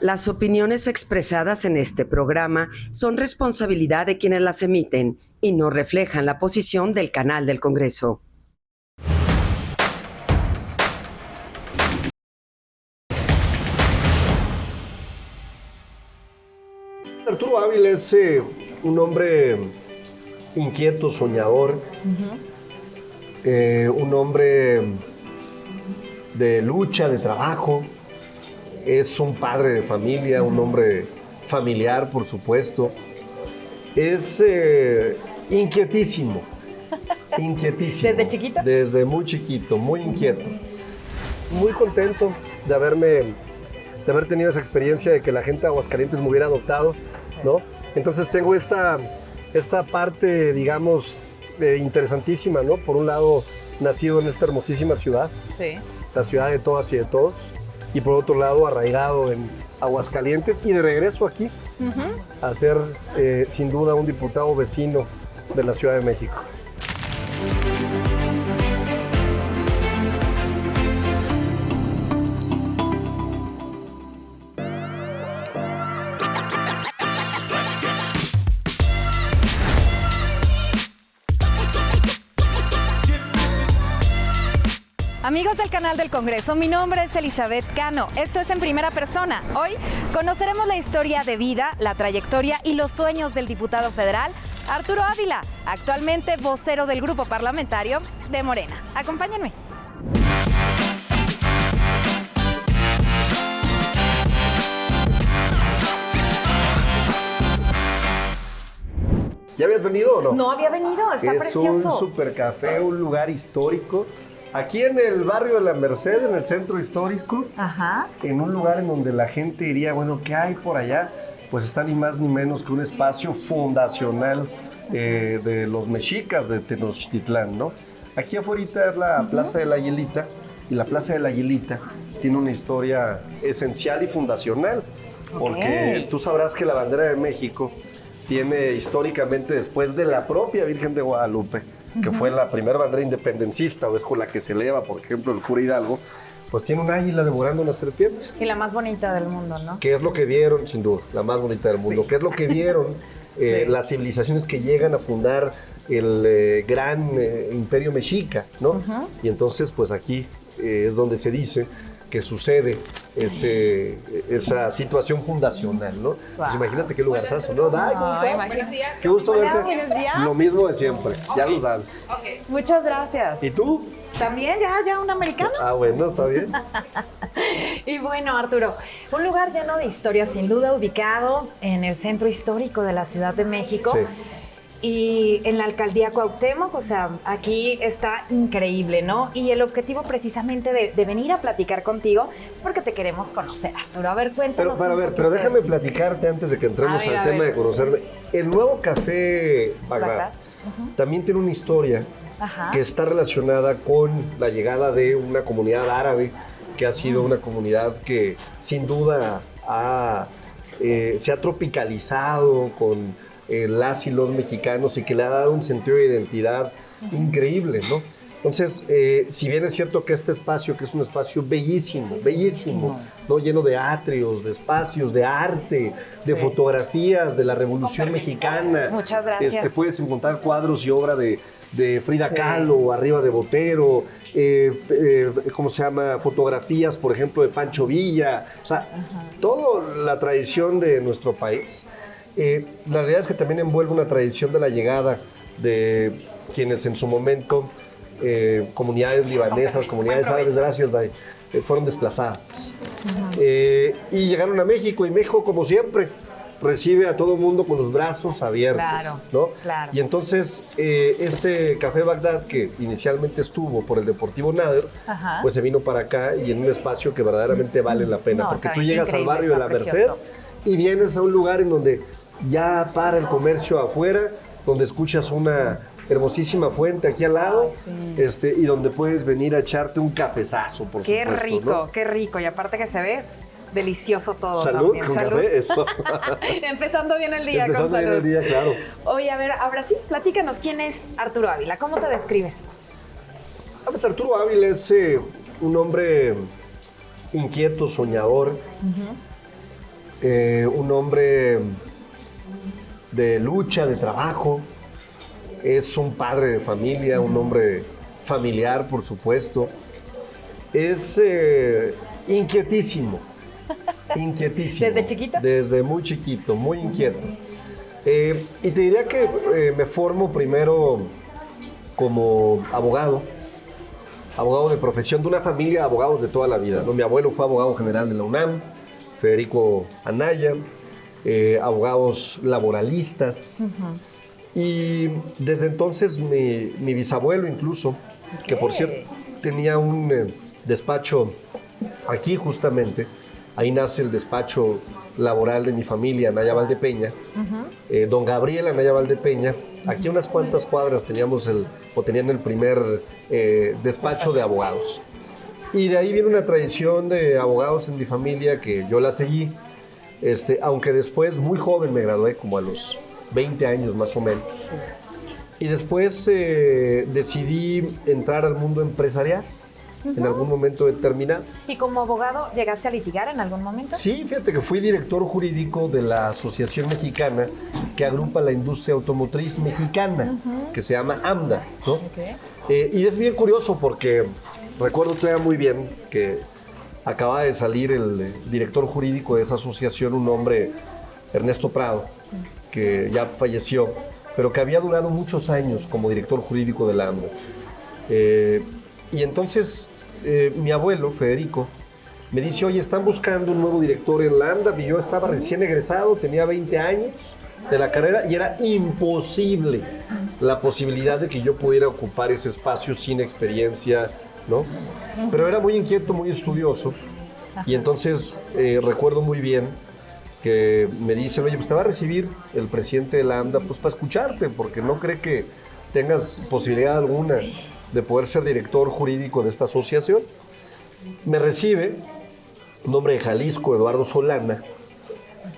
Las opiniones expresadas en este programa son responsabilidad de quienes las emiten y no reflejan la posición del canal del Congreso. Arturo Ávila es un hombre inquieto, soñador, un hombre de lucha, de trabajo. Es un padre de familia, un hombre familiar, por supuesto. Es inquietísimo, inquietísimo. ¿Desde chiquito? Desde muy chiquito, muy inquieto. Muy contento de haber tenido esa experiencia de que la gente de Aguascalientes me hubiera adoptado, ¿no? Entonces tengo esta parte, digamos, interesantísima, ¿no? Por un lado, nacido en esta hermosísima ciudad, Sí. la ciudad de todas y de todos, y por otro lado, arraigado en Aguascalientes y de regreso aquí a ser, sin duda, un diputado vecino de la Ciudad de México. Amigos del canal del Congreso, mi nombre es Elizabeth Cano. Esto es En Primera Persona. Hoy conoceremos la historia de vida, la trayectoria y los sueños del diputado federal Arturo Ávila, actualmente vocero del grupo parlamentario de Morena. Acompáñenme. ¿Ya habías venido o no? No había venido, está precioso. Es un supercafé, un lugar histórico. Aquí en el barrio de la Merced, en el centro histórico, en un lugar en donde la gente diría, bueno, ¿qué hay por allá? Pues está ni más ni menos que un espacio fundacional de los mexicas de Tenochtitlán, ¿no? Aquí afuera es la Plaza de la Aguilita, y la Plaza de la Aguilita tiene una historia esencial y fundacional, porque tú sabrás que la bandera de México tiene históricamente, después de la propia Virgen de Guadalupe, que fue la primera bandera independencista, o es con la que se eleva, por ejemplo, el cura Hidalgo, pues tiene un águila devorando una serpiente. Y la más bonita del mundo, ¿no? ¿Qué es lo que vieron? Sin duda, la más bonita del mundo. Sí. ¿Qué es lo que vieron las civilizaciones que llegan a fundar el gran imperio mexica, ¿no? Y entonces, pues aquí es donde se dice que sucede esa situación fundacional, ¿no? Pues imagínate qué lugarzazo, ¿no? Dai, ¿cómo estás? Qué gusto verte. Lo mismo de siempre, ya lo sabes. Muchas gracias. ¿Y tú? ¿También? ¿Ya un americano? Ah, bueno, está bien. Y bueno, Arturo, un lugar lleno de historia, sin duda ubicado en el centro histórico de la Ciudad de México. Sí. Y en la alcaldía Cuauhtémoc, o sea, aquí está increíble, ¿no? Y el objetivo precisamente de venir a platicar contigo es porque te queremos conocer, Arturo. A ver, cuéntanos. Pero déjame platicarte antes de que entremos al tema de conocerme. El nuevo café Bagdad también tiene una historia que está relacionada con la llegada de una comunidad árabe, que ha sido una comunidad que sin duda se ha tropicalizado con las y los mexicanos y que le ha dado un sentido de identidad increíble, ¿no? Entonces, si bien es cierto que este espacio, que es un espacio bellísimo, bellísimo, ¿no? Lleno de atrios, de espacios, de arte, de fotografías de la Revolución Mexicana. Muchas gracias. Puedes encontrar cuadros y obra de Frida Kahlo, arriba de Botero, ¿cómo se llama? Fotografías, por ejemplo, de Pancho Villa, o sea, toda la tradición de nuestro país. La realidad es que también envuelve una tradición de la llegada de quienes en su momento, comunidades libanesas, comunidades árabes, gracias, Day, fueron desplazadas. Y llegaron a México, y México, como siempre, recibe a todo el mundo con los brazos abiertos, ¿no? Claro. Y entonces, este Café Bagdad, que inicialmente estuvo por el Deportivo Nader, pues se vino para acá y en un espacio que verdaderamente vale la pena, porque tú llegas al barrio de la Merced y vienes a un lugar en donde ya para el comercio afuera, donde escuchas una hermosísima fuente aquí al lado, y donde puedes venir a echarte un cafezazo, por supuesto. Qué rico, ¿no? qué rico. Y aparte que se ve delicioso todo. Salud, también. con Salud. café, eso. Empezando bien el día Empezando con salud. bien el día, claro. Oye, a ver, ahora sí, platícanos, ¿quién es Arturo Ávila? ¿Cómo te describes? Pues Arturo Ávila es un hombre inquieto, soñador, un hombre de lucha, de trabajo. Es un padre de familia, un hombre familiar, por supuesto. Es inquietísimo. ¿Desde chiquito? Desde muy chiquito, muy inquieto. Y te diría que me formo primero como abogado de profesión, de una familia de abogados de toda la vida, ¿no? Mi abuelo fue abogado general de la UNAM, Federico Anaya, abogados laboralistas. Y desde entonces mi bisabuelo incluso, que por cierto tenía un despacho aquí justamente, ahí nace el despacho laboral de mi familia, Anaya Valdepeña, don Gabriel Anaya Valdepeña. Aquí unas cuantas cuadras tenían el primer despacho de abogados. Y de ahí viene una tradición de abogados en mi familia que yo la seguí, aunque después, muy joven me gradué, como a los 20 años más o menos. Y después decidí entrar al mundo empresarial en algún momento determinado. ¿Y como abogado llegaste a litigar en algún momento? Sí, fíjate que fui director jurídico de la Asociación Mexicana que agrupa la industria automotriz mexicana, que se llama AMDA, ¿no? Y es bien curioso porque recuerdo todavía muy bien que acaba de salir el director jurídico de esa asociación, un hombre, Ernesto Prado, que ya falleció, pero que había durado muchos años como director jurídico de la AMDA. Y entonces mi abuelo, Federico, me dice, oye, están buscando un nuevo director en la AMDA, y yo estaba recién egresado, tenía 20 años de la carrera y era imposible la posibilidad de que yo pudiera ocupar ese espacio sin experiencia, ¿no? Pero era muy inquieto, muy estudioso, y entonces recuerdo muy bien que me dicen, oye, pues te va a recibir el presidente de la AMDA pues para escucharte, porque no cree que tengas posibilidad alguna de poder ser director jurídico de esta asociación. Me recibe un hombre de Jalisco, Eduardo Solana,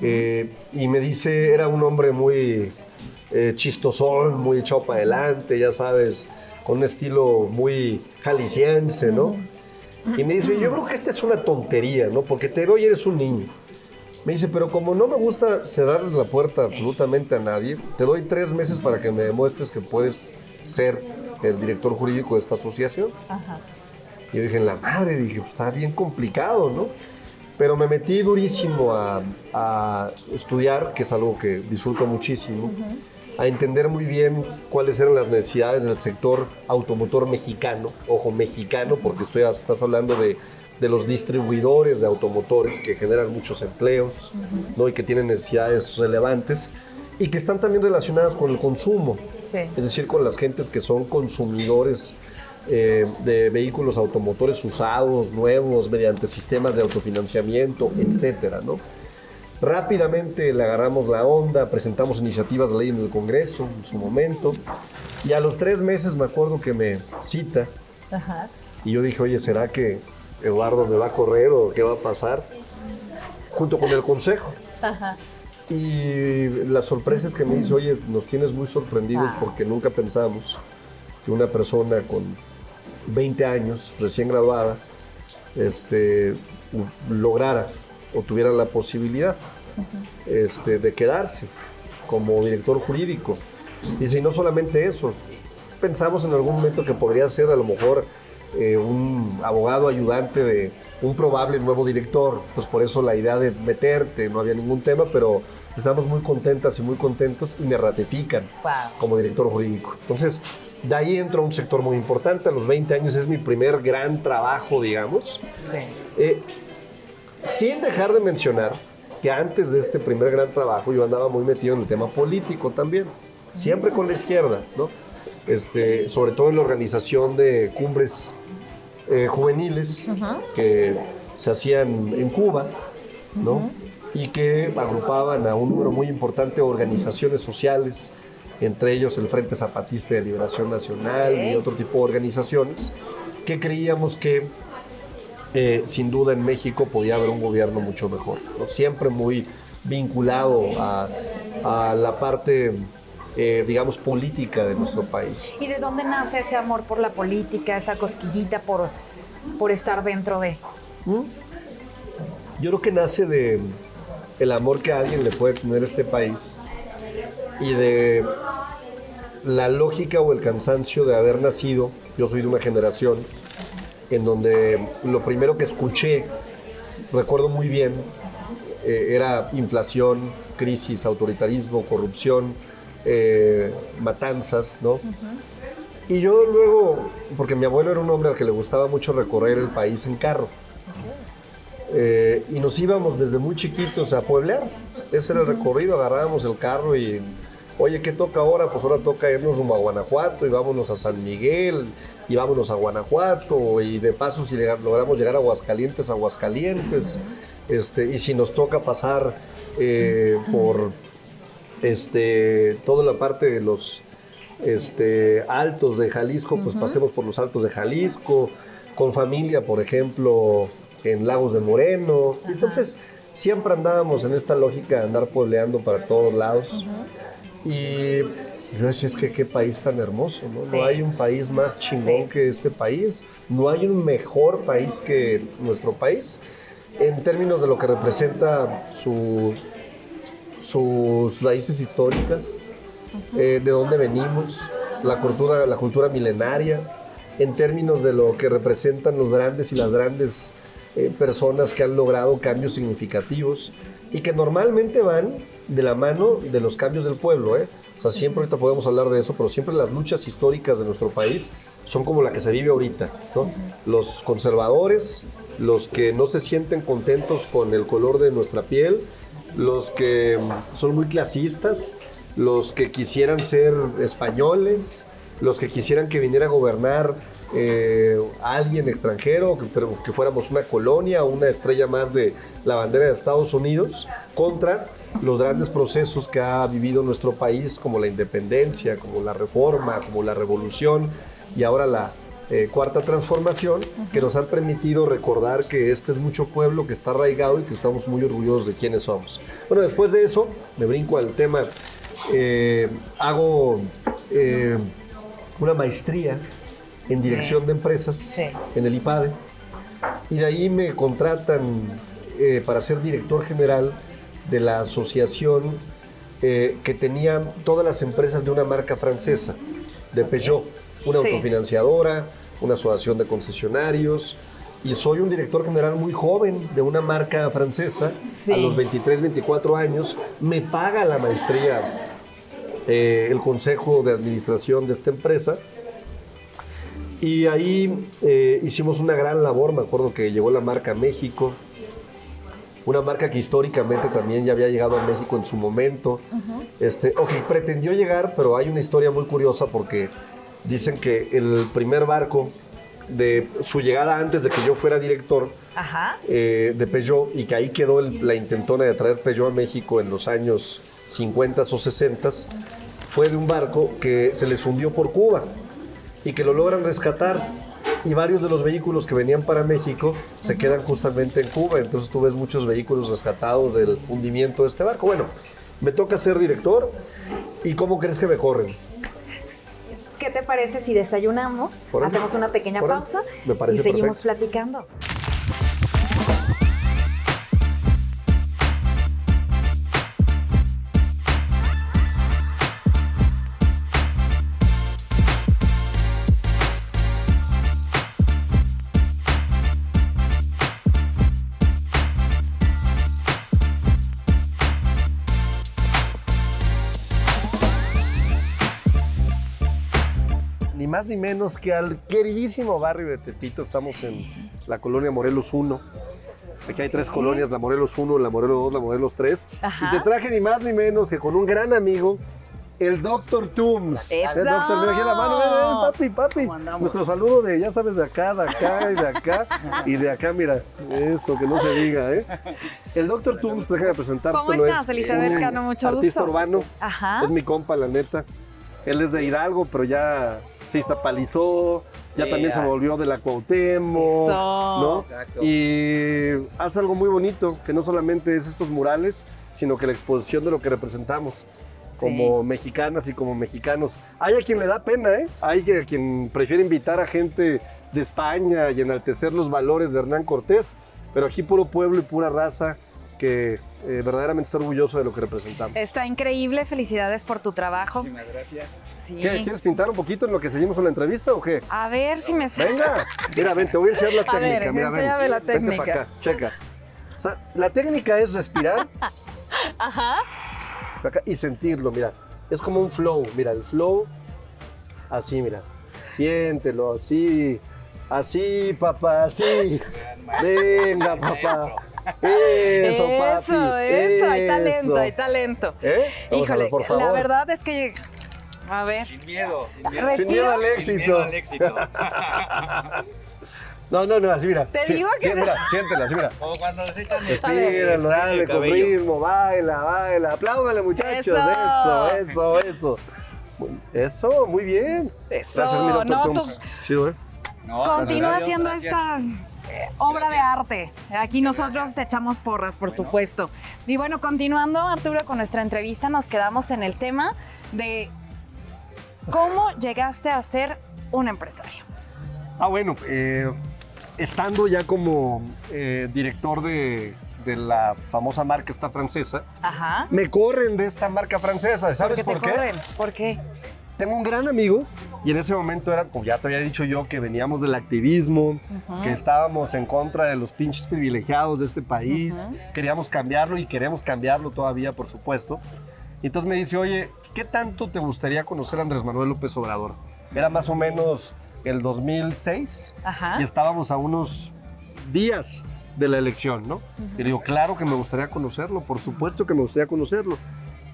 y me dice, era un hombre muy chistosón, muy echado para adelante, ya sabes, con un estilo muy jalisciense, ¿no? Y me dice, yo creo que esta es una tontería, ¿no? Porque te veo y eres un niño. Me dice, pero como no me gusta cerrarle la puerta absolutamente a nadie, te doy 3 meses para que me demuestres que puedes ser el director jurídico de esta asociación. Y yo dije, en la madre, dije, pues está bien complicado, ¿no? Pero me metí durísimo a estudiar, que es algo que disfruto muchísimo, a entender muy bien cuáles eran las necesidades del sector automotor mexicano, ojo, mexicano, porque estás hablando de los distribuidores de automotores que generan muchos empleos, ¿no? Y que tienen necesidades relevantes y que están también relacionadas con el consumo, es decir, con las gentes que son consumidores de vehículos automotores usados, nuevos, mediante sistemas de autofinanciamiento, etcétera, ¿no? Rápidamente le agarramos la onda, presentamos iniciativas de ley en el Congreso en su momento, y a los 3 meses me acuerdo que me cita, y yo dije, oye, ¿será que Eduardo me va a correr o qué va a pasar? Junto con el consejo. Y la sorpresa es que me dice, oye, nos tienes muy sorprendidos porque nunca pensamos que una persona con 20 años, recién graduada, lograra o tuviera la posibilidad de quedarse como director jurídico. Dice, y no solamente eso, pensamos en algún momento que podría ser a lo mejor un abogado ayudante de un probable nuevo director, pues por eso la idea de meterte, no había ningún tema, pero estamos muy contentas y muy contentos y me ratifican como director jurídico. Entonces, de ahí entro a un sector muy importante, a los 20 años es mi primer gran trabajo, digamos, sin dejar de mencionar que antes de este primer gran trabajo yo andaba muy metido en el tema político también, siempre con la izquierda, ¿no? Sobre todo en la organización de cumbres juveniles que se hacían en Cuba, ¿no? Y que agrupaban a un número muy importante de organizaciones sociales, entre ellos el Frente Zapatista de Liberación Nacional y otro tipo de organizaciones, que creíamos que sin duda en México podía haber un gobierno mucho mejor, ¿no? Siempre muy vinculado a la parte digamos, política de nuestro país. ¿Y de dónde nace ese amor por la política, esa cosquillita por estar dentro de? Yo creo que nace el amor que alguien le puede tener a este país y de la lógica o el cansancio de haber nacido. Yo soy de una generación en donde lo primero que escuché, recuerdo muy bien, era inflación, crisis, autoritarismo, corrupción, matanzas, ¿no? Y yo luego, porque mi abuelo era un hombre al que le gustaba mucho recorrer el país en carro, y nos íbamos desde muy chiquitos a pueblear. Ese era el recorrido, agarrábamos el carro y, oye, ¿qué toca ahora? Pues ahora toca irnos rumbo a Guanajuato y vámonos a San Miguel y vámonos a Guanajuato y de paso si logramos llegar a Aguascalientes, y si nos toca pasar por toda la parte de los altos de Jalisco, pues pasemos por los altos de Jalisco, con familia, por ejemplo, en Lagos de Moreno. Entonces, siempre andábamos en esta lógica de andar puebleando para todos lados. Y yo decía, es que qué país tan hermoso, ¿no? No hay un país más chingón que este país, no hay un mejor país que nuestro país, en términos de lo que representa sus raíces históricas, de dónde venimos, la cultura milenaria, en términos de lo que representan los grandes y las grandes personas que han logrado cambios significativos y que normalmente van de la mano de los cambios del pueblo, ¿eh? O sea, siempre ahorita podemos hablar de eso, pero siempre las luchas históricas de nuestro país son como la que se vive ahorita, ¿no? Los conservadores, los que no se sienten contentos con el color de nuestra piel, los que son muy clasistas, los que quisieran ser españoles, los que quisieran que viniera a gobernar alguien extranjero, que fuéramos una colonia o una estrella más de la bandera de Estados Unidos, contra los grandes procesos que ha vivido nuestro país, como la independencia, como la reforma, como la revolución y ahora la cuarta transformación, que nos han permitido recordar que este es mucho pueblo que está arraigado y que estamos muy orgullosos de quiénes somos. Bueno, después de eso, me brinco al tema, hago una maestría en dirección de empresas en el IPADE, y de ahí me contratan para ser director general de la asociación que tenía todas las empresas de una marca francesa, de Peugeot, una autofinanciadora, una asociación de concesionarios, y soy un director general muy joven de una marca francesa. A los 23, 24 años me paga la maestría el consejo de administración de esta empresa. Y ahí hicimos una gran labor. Me acuerdo que llegó la marca a México, una marca que históricamente también ya había llegado a México en su momento, o que pretendió llegar, pero hay una historia muy curiosa porque dicen que el primer barco de su llegada antes de que yo fuera director de Peugeot, y que ahí quedó la intentona de traer Peugeot a México en los años 50 o 60, fue de un barco que se les hundió por Cuba y que lo logran rescatar, y varios de los vehículos que venían para México se quedan justamente en Cuba. Entonces tú ves muchos vehículos rescatados del hundimiento de este barco. Bueno, me toca ser director, ¿y cómo crees que me corren? ¿Qué te parece si desayunamos, hacemos una pequeña pausa y seguimos platicando? Ni más ni menos que al queridísimo barrio de Tepito. Estamos en la colonia Morelos 1. Aquí hay 3 colonias, la Morelos 1, la Morelos 2, la Morelos 3. Y te traje ni más ni menos que con un gran amigo, el Dr. Tooms. El Dr. Mira aquí la mano, ven, papi. Nuestro saludo de, ya sabes, de acá, y de acá, y de acá, mira. Eso, que no se diga, ¿eh? El Dr. Tooms, déjame presentarte. ¿Cómo estás, Elizabeth Cano? Mucho gusto. Artista urbano. Es mi compa, la neta. Él es de Hidalgo, pero ya se iztapalizó, ya también se volvió de la Cuauhtémoc, ¿no? Exacto. Y hace algo muy bonito, que no solamente es estos murales, sino que la exposición de lo que representamos como mexicanas y como mexicanos. Hay a quien le da pena, ¿eh? Hay a quien prefiere invitar a gente de España y enaltecer los valores de Hernán Cortés, pero aquí puro pueblo y pura raza, que verdaderamente está orgulloso de lo que representamos. Está increíble, felicidades por tu trabajo. Muchísimas gracias. Sí. ¿Qué? ¿Quieres pintar un poquito en lo que seguimos con la entrevista o qué? A ver si me sale. Venga, mira, ven, te voy a enseñar la A técnica. ver, mira, enséñame la Vente técnica. para acá, checa. O sea, la técnica es respirar Ajá. acá y sentirlo, mira. Es como un flow, mira, el flow, así, mira. Siéntelo, así. Así, papá, así. Venga, papá. Eso, papi. Eso, hay talento, hay talento. Vamos a ver, Híjole, por favor. la verdad es que, a ver, Sin miedo, sin miedo. Respira. Sin miedo al éxito. Sin miedo al éxito. No, así mira. Te digo que sí, no. mira, siéntela, así mira. Como cuando les echan Respíralo, dale, con cabello. ritmo, baila. Apláudale, muchachos. Eso. Eso, muy bien. Eso, Gracias, mira, por no, tu- tú- Chido, ¿eh? No, continúa gracias. haciendo Gracias. esta obra de arte. Aquí nosotros te echamos porras, por supuesto. Y bueno, continuando, Arturo, con nuestra entrevista, nos quedamos en el tema de cómo llegaste a ser un empresario. Bueno, estando ya como director de la famosa marca esta francesa, Ajá. me corren de esta marca francesa. ¿Sabes ¿Por por qué qué? te corren? ¿Por qué? Tengo un gran amigo y en ese momento era, como ya te había dicho yo, que veníamos del activismo, que estábamos en contra de los pinches privilegiados de este país, queríamos cambiarlo y queremos cambiarlo todavía, por supuesto. Y entonces me dice, oye, ¿qué tanto te gustaría conocer a Andrés Manuel López Obrador? Era más o menos el 2006 Ajá. y estábamos a unos días de la elección, ¿no? Y le digo, claro que me gustaría conocerlo, por supuesto que me gustaría conocerlo.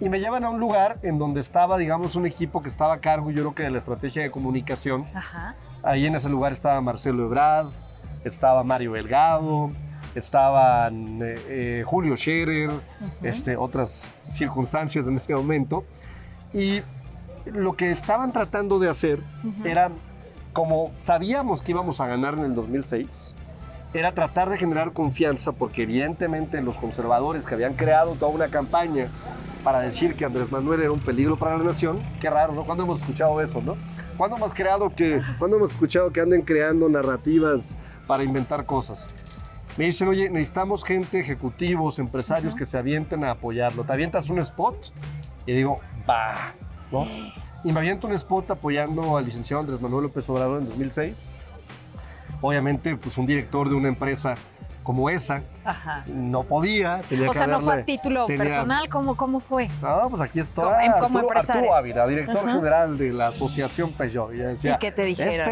Y me llevan a un lugar en donde estaba, digamos, un equipo que estaba a cargo, yo creo que de la estrategia de comunicación. Ajá. Ahí en ese lugar estaba Marcelo Ebrard, estaba Mario Delgado, estaban Julio Scherer, otras circunstancias en ese momento. Y lo que estaban tratando de hacer era, como sabíamos que íbamos a ganar en el 2006, era tratar de generar confianza, porque evidentemente los conservadores que habían creado toda una campaña para decir que Andrés Manuel era un peligro para la nación, qué raro, ¿no? ¿Cuándo hemos escuchado eso, no? ¿Cuándo hemos escuchado que anden creando narrativas para inventar cosas? Me dicen, oye, necesitamos gente, ejecutivos, empresarios que se avienten a apoyarlo. ¿Te avientas un spot? Y digo, va, ¿no? Y me aviento un spot apoyando al licenciado Andrés Manuel López Obrador en 2006. Obviamente, pues un director de una empresa como esa Ajá. no podía, tenía O que sea, no fue haberle- a título tenía- personal, ¿cómo fue? No, pues aquí está Como empresario. Arturo Ávila, director general de la Asociación Peugeot. Y decía, ¿Y qué te dijeron?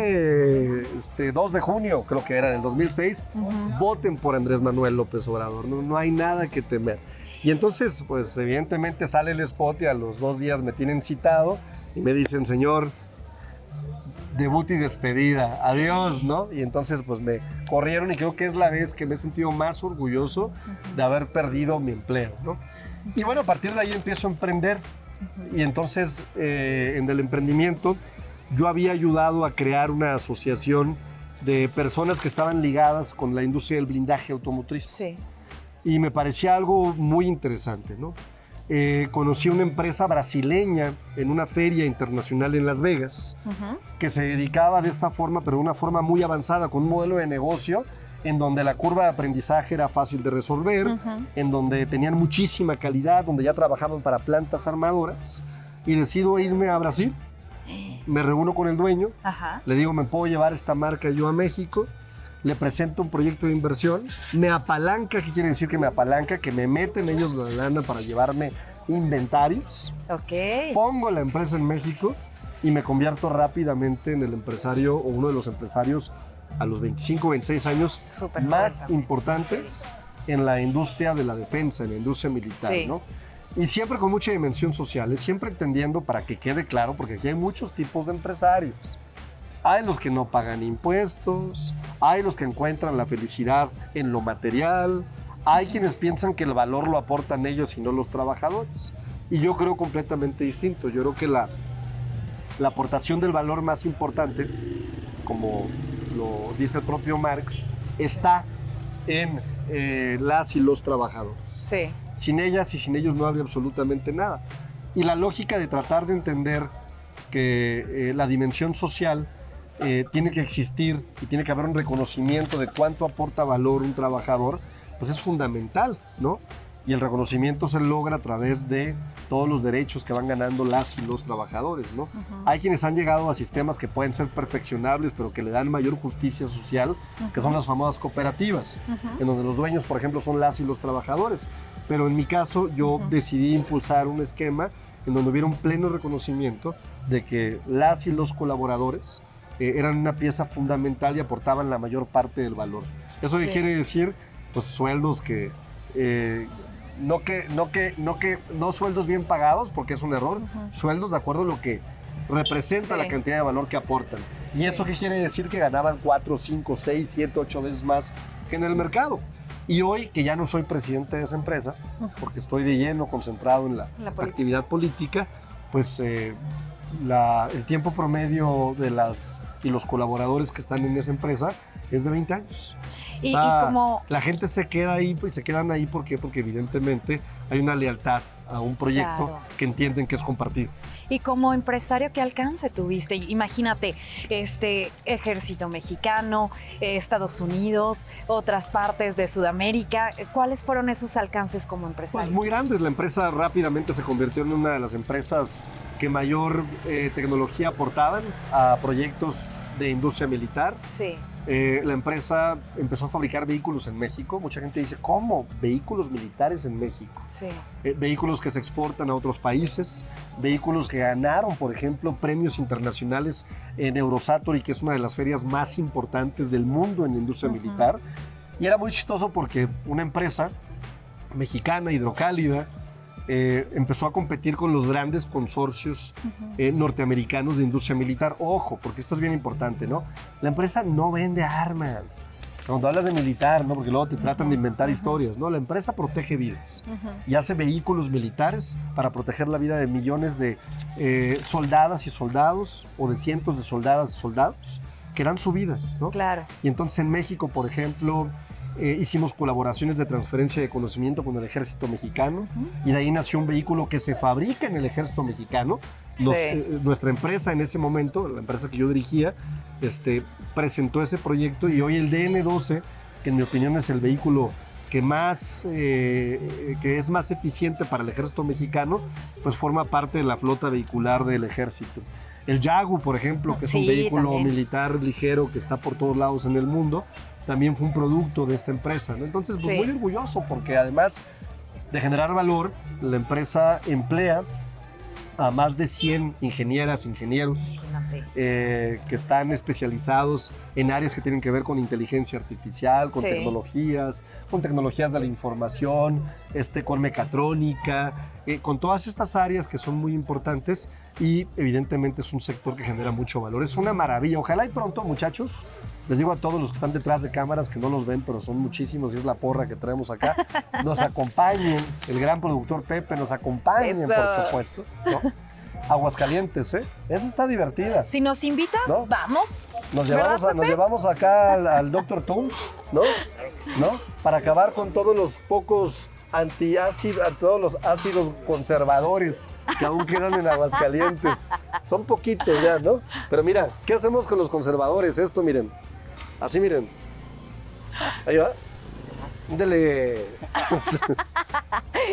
Este 2 de junio, creo que era en el 2006, voten por Andrés Manuel López Obrador, no hay nada que temer. Y entonces, pues evidentemente sale el spot y a los 2 días me tienen citado y me dicen, señor, debut y despedida, adiós, ¿no? Y entonces pues me corrieron y creo que es la vez que me he sentido más orgulloso de haber perdido mi empleo, ¿no? Y bueno, a partir de ahí empiezo a emprender y entonces en el emprendimiento yo había ayudado a crear una asociación de personas que estaban ligadas con la industria del blindaje automotriz. Sí. Y me parecía algo muy interesante, ¿no? Conocí una empresa brasileña en una feria internacional en Las Vegas que se dedicaba de esta forma, pero de una forma muy avanzada, con un modelo de negocio en donde la curva de aprendizaje era fácil de resolver, en donde tenían muchísima calidad, donde ya trabajaban para plantas armadoras, y decido irme a Brasil. Me reúno con el dueño, Ajá. le digo, ¿me puedo llevar esta marca yo a México? Le presento un proyecto de inversión, me apalanca, ¿qué quiere decir que me apalanca? Que me meten ellos la lana para llevarme inventarios, Ok. pongo la empresa en México y me convierto rápidamente en el empresario o uno de los empresarios a los 25, 26 años Súper más joven. importantes en la industria de la defensa, en la industria militar, Sí. ¿no? Y siempre con mucha dimensión social, siempre entendiendo, para que quede claro, porque aquí hay muchos tipos de empresarios. Hay los que no pagan impuestos, hay los que encuentran la felicidad en lo material, hay quienes piensan que el valor lo aportan ellos y no los trabajadores. Y yo creo completamente distinto. Yo creo que la aportación del valor más importante, como lo dice el propio Marx, está en las y los trabajadores. Sí. Sin ellas y sin ellos no había absolutamente nada. Y la lógica de tratar de entender que la dimensión social tiene que existir y tiene que haber un reconocimiento de cuánto aporta valor un trabajador, pues es fundamental, ¿no? Y el reconocimiento se logra a través de todos los derechos que van ganando las y los trabajadores, ¿no? Hay quienes han llegado a sistemas que pueden ser perfeccionables, pero que le dan mayor justicia social, que son las famosas cooperativas, en donde los dueños, por ejemplo, son las y los trabajadores. Pero en mi caso, yo decidí impulsar un esquema en donde hubiera un pleno reconocimiento de que las y los colaboradores eran una pieza fundamental y aportaban la mayor parte del valor. ¿Eso qué quiere decir? Pues sueldos que... No sueldos bien pagados, porque es un error, sueldos de acuerdo a lo que representa la cantidad de valor que aportan. ¿Y eso qué quiere decir? Que ganaban 4, 5, 6, 7, 8 veces más que en el mercado. Y hoy, que ya no soy presidente de esa empresa, porque estoy de lleno concentrado en la actividad política, pues el tiempo promedio de las y los colaboradores que están en esa empresa es de 20 años. Y como... La gente se queda ahí y se quedan ahí porque evidentemente hay una lealtad a un proyecto que entienden que es compartido. Y como empresario, ¿qué alcance tuviste? Imagínate, ejército mexicano, Estados Unidos, otras partes de Sudamérica. ¿Cuáles fueron esos alcances como empresario? Pues muy grandes. La empresa rápidamente se convirtió en una de las empresas que mayor tecnología aportaban a proyectos de industria militar. Sí. La empresa empezó a fabricar vehículos en México. Mucha gente dice, ¿cómo? ¿Vehículos militares en México? Sí. Vehículos que se exportan a otros países, vehículos que ganaron, por ejemplo, premios internacionales en Eurosatory, que es una de las ferias más importantes del mundo en la industria militar. Y era muy chistoso porque una empresa mexicana, Hidrocálida, empezó a competir con los grandes consorcios norteamericanos de industria militar. Ojo, porque esto es bien importante, ¿no? La empresa no vende armas. O sea, cuando hablas de militar, ¿no? Porque luego te tratan de inventar historias, ¿no? La empresa protege vidas y hace vehículos militares para proteger la vida de millones de soldadas y soldados, o de cientos de soldadas y soldados que dan su vida, ¿no? Claro. Y entonces en México, por ejemplo, hicimos colaboraciones de transferencia de conocimiento con el ejército mexicano y de ahí nació un vehículo que se fabrica en el ejército mexicano. Nuestra empresa en ese momento, la empresa que yo dirigía, presentó ese proyecto y hoy el DN12, que en mi opinión es el vehículo que es más eficiente para el ejército mexicano, pues forma parte de la flota vehicular del ejército. El Yagu, por ejemplo, que es un vehículo militar ligero que está por todos lados en el mundo, también fue un producto de esta empresa, ¿no? Entonces, pues muy orgulloso, porque además de generar valor, la empresa emplea a más de 100 ingenieras, ingenieros que están especializados en áreas que tienen que ver con inteligencia artificial, con tecnologías de la información, con mecatrónica, con todas estas áreas que son muy importantes y evidentemente es un sector que genera mucho valor. Es una maravilla. Ojalá y pronto, muchachos, les digo a todos los que están detrás de cámaras, que no los ven, pero son muchísimos y es la porra que traemos acá, nos acompañen, el gran productor Pepe, nos acompañen, por supuesto, ¿no? Aguascalientes, ¿eh? Esa está divertida. Si nos invitas, ¿no? Vamos. Nos llevamos acá al Dr. Tooms, ¿no? Para acabar con todos los pocos todos los ácidos conservadores que aún quedan en Aguascalientes. Son poquitos ya, ¿no? Pero mira, ¿qué hacemos con los conservadores? Esto, miren. Así, miren. Ahí va. Dele.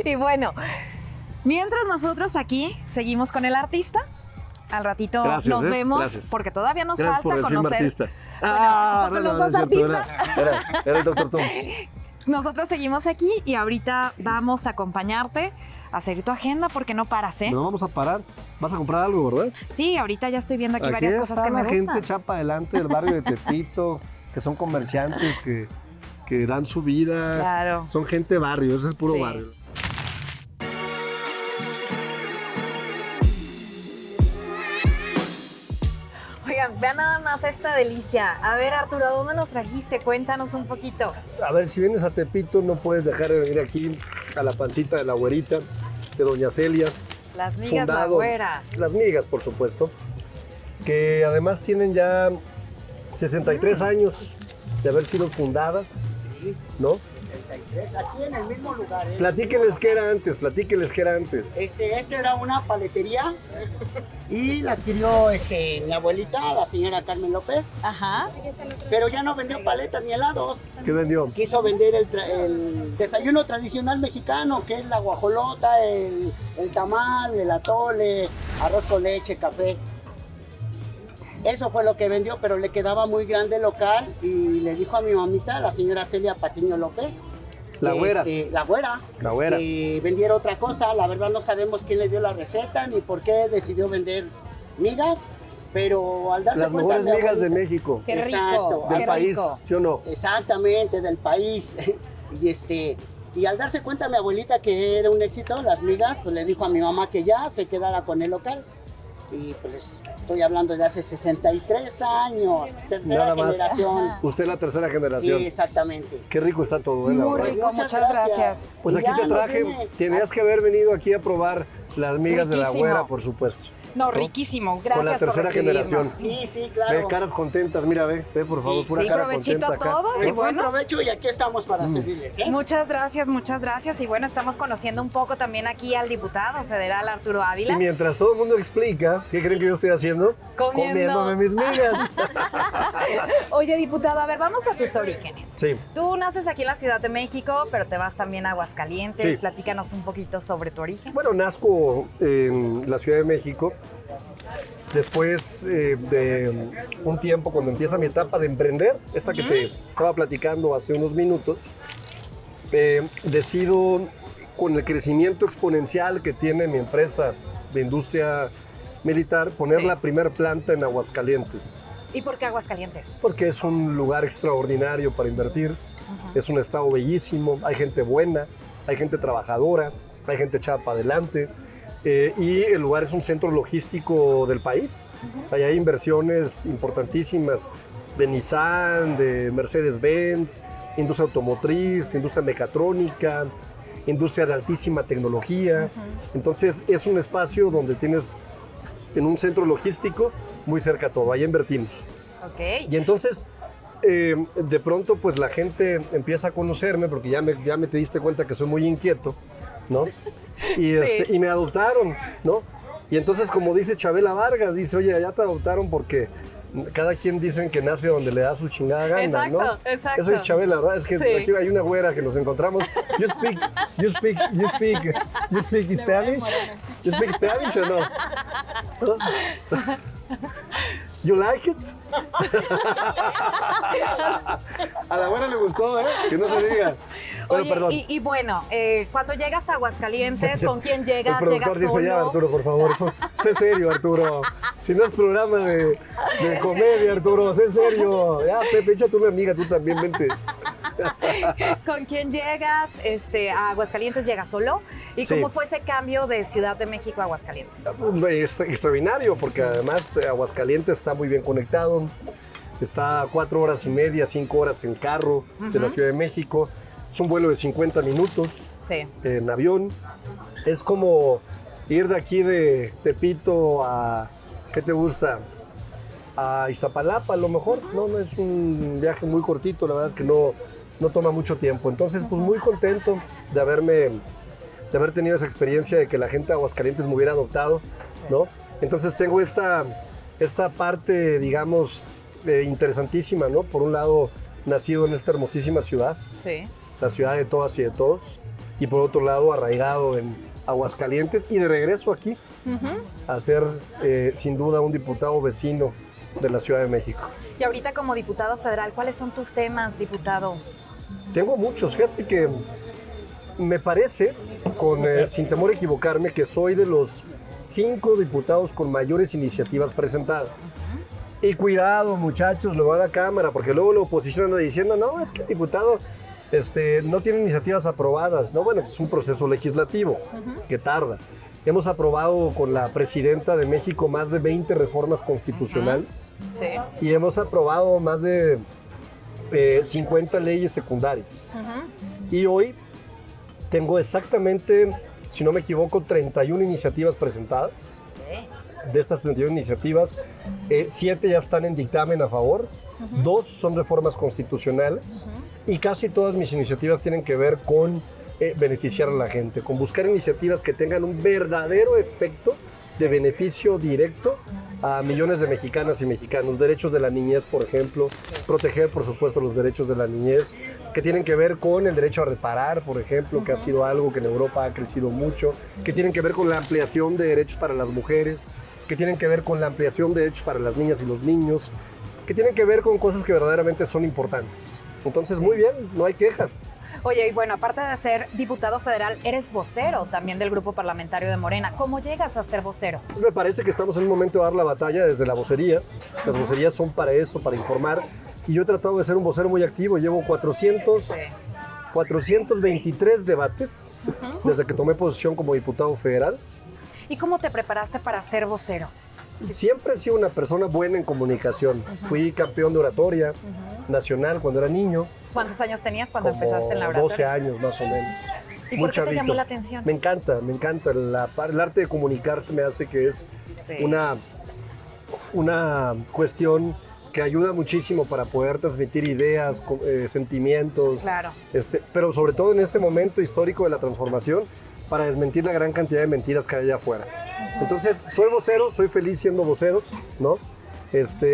Y bueno, mientras nosotros aquí seguimos con el artista, al ratito nos vemos, porque todavía nos falta conocer. Artista. Los dos artistas. Era el Dr. Tooms. Nosotros seguimos aquí y ahorita vamos a acompañarte a seguir tu agenda porque no paras, ¿eh? No vamos a parar. ¿Vas a comprar algo, verdad? Sí, ahorita ya estoy viendo aquí varias cosas que me gustan. Aquí está la gente chapa adelante del barrio de Tepito, que son comerciantes, que dan su vida. Claro. Son gente barrio, ese es el puro barrio. Oigan, vean nada más esta delicia. A ver, Arturo, ¿dónde nos trajiste? Cuéntanos un poquito. A ver, si vienes a Tepito, no puedes dejar de venir aquí a la pancita de la güerita, de Doña Celia. Las migas La Güera. Las migas, por supuesto, que además tienen ya 63 años de haber sido fundadas, ¿no? 63, aquí en el mismo lugar, ¿eh? Platíquenles qué era antes, Este era una paletería Y la adquirió mi abuelita, la señora Carmen López. Ajá. Pero ya no vendió paletas ni helados. ¿Qué vendió? Quiso vender el desayuno tradicional mexicano, que es la guajolota, el tamal, el atole, arroz con leche, café. Eso fue lo que vendió, pero le quedaba muy grande el local y le dijo a mi mamita, la señora Celia Patiño López, La güera. La güera. Que vendiera otra cosa. La verdad no sabemos quién le dio la receta ni por qué decidió vender migas, pero al darse Las cuenta... mejores migas de México. Qué rico. Exacto. Del qué país, rico. ¿sí o no? Exactamente, del país. Y al darse cuenta mi abuelita que era un éxito, las migas, pues le dijo a mi mamá que ya se quedara con el local. Y pues estoy hablando de hace 63 años, tercera Nada más. generación. Usted es la tercera generación. Sí, exactamente. Qué rico está todo, ¿eh? La Muy verdad. rico, muchas gracias. Pues Y aquí ya te nos traje, viene- tenías que haber venido aquí a probar las migas de la Riquísimo. güera, por supuesto. No, riquísimo. Gracias Con la tercera por recibirnos. generación. Sí, claro. Ve, caras contentas, mira, ve, por favor, Sí, pura sí, cara provechito contenta a acá. todos. ¿Eh? Y Buen bueno. provecho y aquí estamos para servirles, ¿eh? Muchas gracias. Y bueno, estamos conociendo un poco también aquí al diputado federal Arturo Y Ávila. mientras todo el mundo explica, ¿qué creen que yo estoy haciendo? Comiendo. Comiéndome mis migas. Oye, diputado, a ver, vamos a tus orígenes. Sí. Tú naces aquí en la Ciudad de México, pero te vas también a Aguascalientes. Sí. Platícanos un poquito sobre tu origen. Bueno, nazco en la Ciudad de México. Después de un tiempo, cuando empieza mi etapa de emprender, esta que te estaba platicando hace unos minutos, decido, con el crecimiento exponencial que tiene mi empresa de industria militar, poner Sí. la primer planta en Aguascalientes. ¿Y por qué Aguascalientes? Porque es un lugar extraordinario para invertir, es un estado bellísimo, hay gente buena, hay gente trabajadora, hay gente echada para adelante. Y el lugar es un centro logístico del país. Ahí hay inversiones importantísimas de Nissan, de Mercedes-Benz, industria automotriz, industria mecatrónica, industria de altísima tecnología. Entonces es un espacio donde tienes en un centro logístico muy cerca a todo. Ahí invertimos. Ok. Y entonces, de pronto, pues la gente empieza a conocerme porque ya me te diste cuenta que soy muy inquieto, ¿no? Y me adoptaron, ¿no? Y entonces, como dice Chabela Vargas, dice, oye, ya te adoptaron porque cada quien dicen que nace donde le da su chingada gana, Exacto, ¿no? exacto. Eso es Chabela, ¿verdad? Es que Sí. aquí hay una güera que nos encontramos. You speak Spanish? You speak Spanish o no? You like it? A la güera le gustó, ¿eh? Que no se diga. Bueno, Oye, perdón. y bueno, cuando llegas a Aguascalientes, ¿con quién llegas? El productor ¿Llegas dice, ya, solo? Arturo, por favor. Sé serio, Arturo. Si no es programa de comedia, Arturo, sé serio. Ya, Pepe, échate una amiga, tú también, vente. ¿Con quién llegas? A Aguascalientes llegas solo. ¿Y Sí. cómo fue ese cambio de Ciudad de México a Aguascalientes? Extraordinario, porque además Aguascalientes está muy bien conectado. Está a 4 horas y media, 5 horas en carro de la Ciudad de México. Es un vuelo de 50 minutos Sí. en avión. Es como ir de aquí de Tepito a, ¿qué te gusta? A Iztapalapa a lo mejor. No es un viaje muy cortito, la verdad es que no toma mucho tiempo. Entonces, pues muy contento de haber tenido esa experiencia de que la gente de Aguascalientes me hubiera adoptado, ¿no? Entonces tengo esta parte, digamos, interesantísima, ¿no? Por un lado, nacido en esta hermosísima ciudad, Sí. la ciudad de todas y de todos, y por otro lado, arraigado en Aguascalientes y de regreso aquí a ser, sin duda, un diputado vecino de la Ciudad de México. Y ahorita como diputado federal, ¿cuáles son tus temas, diputado? Tengo muchos, fíjate que me parece, sin temor a equivocarme, que soy de los 5 diputados con mayores iniciativas presentadas. Y cuidado, muchachos, luego a la Cámara, porque luego la oposición anda diciendo, no, es que el diputado no tiene iniciativas aprobadas. No, bueno, es un proceso legislativo que tarda. Hemos aprobado con la presidenta de México más de 20 reformas constitucionales Sí. y hemos aprobado más de 50 leyes secundarias. Y hoy tengo exactamente, si no me equivoco, 31 iniciativas presentadas. De estas 31 iniciativas, 7 ya están en dictamen a favor, 2 son reformas constitucionales y casi todas mis iniciativas tienen que ver con beneficiar a la gente, con buscar iniciativas que tengan un verdadero efecto de beneficio directo a millones de mexicanas y mexicanos. Derechos de la niñez, por ejemplo, proteger, por supuesto, los derechos de la niñez, que tienen que ver con el derecho a reparar, por ejemplo, que ha sido algo que en Europa ha crecido mucho, que tienen que ver con la ampliación de derechos para las mujeres, que tienen que ver con la ampliación de derechos para las niñas y los niños, que tienen que ver con cosas que verdaderamente son importantes. Entonces, muy bien, no hay queja. Oye, y bueno, aparte de ser diputado federal, eres vocero también del grupo parlamentario de Morena. ¿Cómo llegas a ser vocero? Me parece que estamos en un momento de dar la batalla desde la vocería. Las vocerías son para eso, para informar. Y yo he tratado de ser un vocero muy activo. Llevo 423 debates desde que tomé posición como diputado federal. ¿Y cómo te preparaste para ser vocero? Siempre he sido una persona buena en comunicación. Fui campeón de oratoria nacional cuando era niño. ¿Cuántos años tenías cuando Como empezaste en la oratoria? 12 años más o menos. ¿Y Muy por qué te chavito. llamó la atención? Me encanta. El arte de comunicarse me hace que es una cuestión que ayuda muchísimo para poder transmitir ideas, sentimientos. Claro. Pero sobre todo en este momento histórico de la transformación, para desmentir la gran cantidad de mentiras que hay allá afuera. Entonces, soy vocero, soy feliz siendo vocero, ¿no?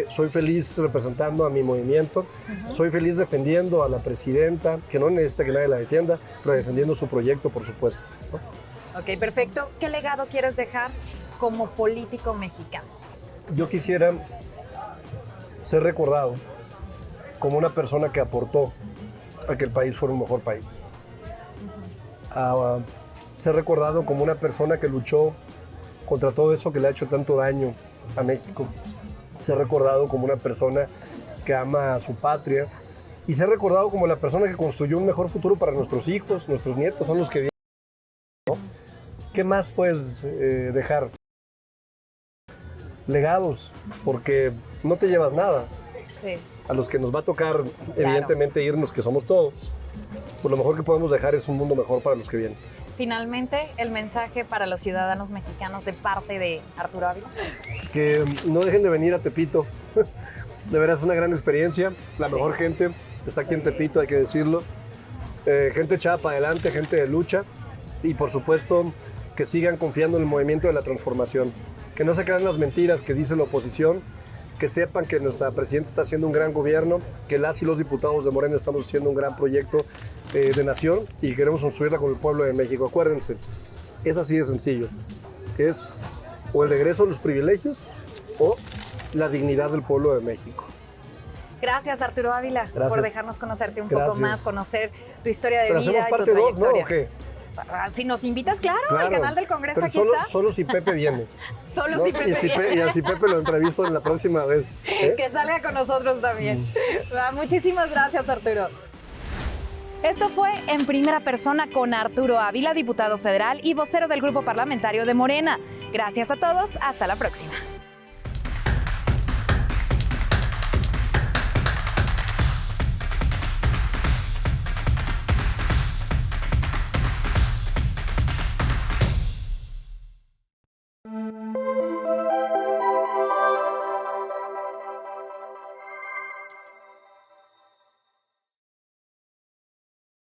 Soy feliz representando a mi movimiento, soy feliz defendiendo a la presidenta, que no necesita que nadie la defienda, pero defendiendo su proyecto, por supuesto, ¿no? Ok, perfecto. ¿Qué legado quieres dejar como político mexicano? Yo quisiera ser recordado como una persona que aportó a que el país fuera un mejor país. A ser recordado como una persona que luchó contra todo eso que le ha hecho tanto daño a México. Ser recordado como una persona que ama a su patria y ser recordado como la persona que construyó un mejor futuro para nuestros hijos, nuestros nietos, son los que vienen, ¿no? ¿Qué más puedes dejar? Legados, porque no te llevas nada. Sí. A los que nos va a tocar, evidentemente, irnos, que somos todos, pues lo mejor que podemos dejar es un mundo mejor para los que vienen. Finalmente, el mensaje para los ciudadanos mexicanos de parte de Arturo Ávila. Que no dejen de venir a Tepito. De veras es una gran experiencia. La mejor gente está aquí en Tepito, hay que decirlo. Gente echada para adelante, gente de lucha. Y por supuesto, que sigan confiando en el movimiento de la transformación. Que no se crean las mentiras que dice la oposición. Que sepan que nuestra presidenta está haciendo un gran gobierno, que las y los diputados de Morena estamos haciendo un gran proyecto de nación y queremos construirla con el pueblo de México. Acuérdense, es así de sencillo. Es o el regreso a los privilegios o la dignidad del pueblo de México. Gracias, Arturo Ávila, por dejarnos conocerte un poco más, conocer tu historia de Pero vida hacemos y tu parte 2, ¿no? trayectoria. ¿O qué? Si nos invitas, claro, al canal del Congreso, pero aquí solo, está. Solo si Pepe viene. Solo ¿no? si Pepe viene. Y a si Pepe lo entrevisto en la próxima vez. Que salga con nosotros también. Muchísimas gracias, Arturo. Esto fue En Primera Persona con Arturo Ávila, diputado federal y vocero del grupo parlamentario de Morena. Gracias a todos, hasta la próxima.